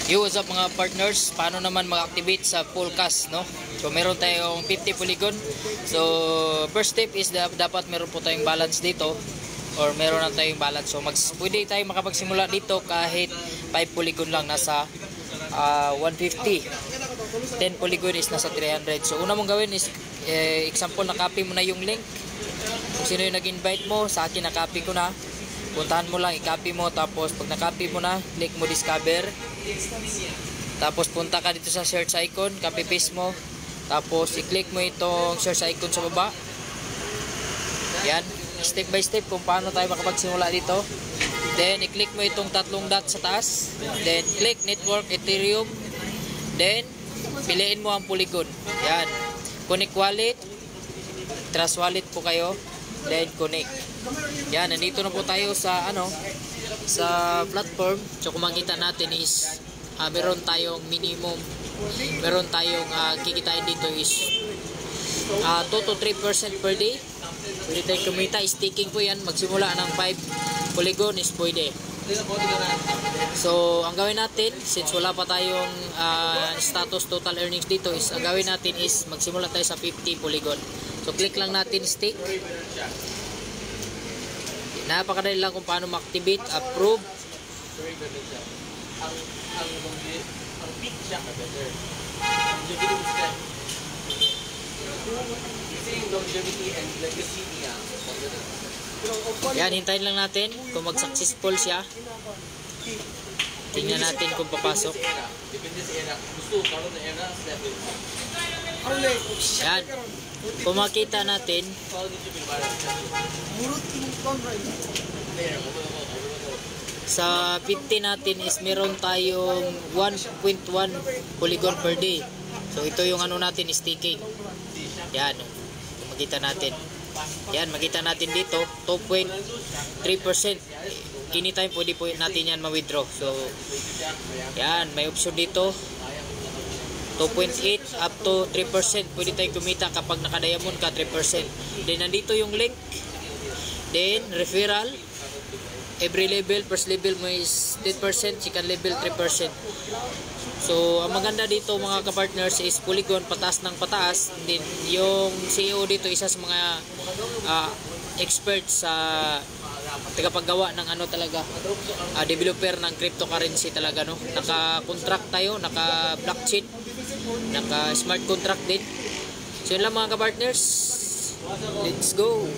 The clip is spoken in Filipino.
Yo, what's up mga partners? Paano naman mag-activate sa full cast, no? So meron tayong 50 polygon. So first step is dapat meron po tayong balance dito, or meron na tayong balance. So pwede tayo makapagsimula dito kahit 5 polygon lang, nasa 150. 10 polygon is nasa 300. So una mong gawin is example, na-copy mo na yung link. Kung sino yung nag-invite mo, sa akin na-copy ko na. Puntahan mo lang, i-copy mo, tapos pag na-copy mo na, click mo discover. Tapos punta ka dito sa search icon, copy paste mo. Tapos i-click mo itong search icon sa baba. Yan, step by step kung paano tayo makapagsimula dito. Then i-click mo itong tatlong dot sa taas. Then click network Ethereum. Then piliin mo ang polygon. Yan, connect wallet, trust wallet po kayo. Then connect. Yan, nandito na po tayo sa sa platform. So kung makita natin is meron tayong minimum, meron tayong kikitain dito is 2 to 3% per day. Pwede tayong kumita, staking po yan. Magsimula ng 5 polygon is pwede. So ang gawin natin, since wala pa tayong status total earnings dito, is ang gawin natin is magsimula tayo sa 50 polygon. So click lang natin stake. Napakadali lang kung paano ma-activate, approve. Yan, hintayin lang natin kung mag-successful siya. Tingnan natin kung papasok. Yan, kung makita natin, sa 50 natin is meron tayong 1.1 polygon per day. So ito yung natin, staking. Yan, kung makita natin. Yan, makita natin dito 2.3%. Anytime pwede po natin yan ma-withdraw. So yan, may option dito 2.8 up to 3%. Pwede tayong kumita kapag naka-diamond ka 3%. Then nandito yung link. Then referral. Every level, first level mo is 10%, second level 3%. So ang maganda dito mga ka-partners is polygon pataas ng pataas. Then yung CEO dito, isa sa mga experts sa tagapaggawa ng talaga, developer ng cryptocurrency talaga, no? Naka-contract tayo, naka-blockchain, naka-smart contract din. So yun lang mga ka-partners. Let's go!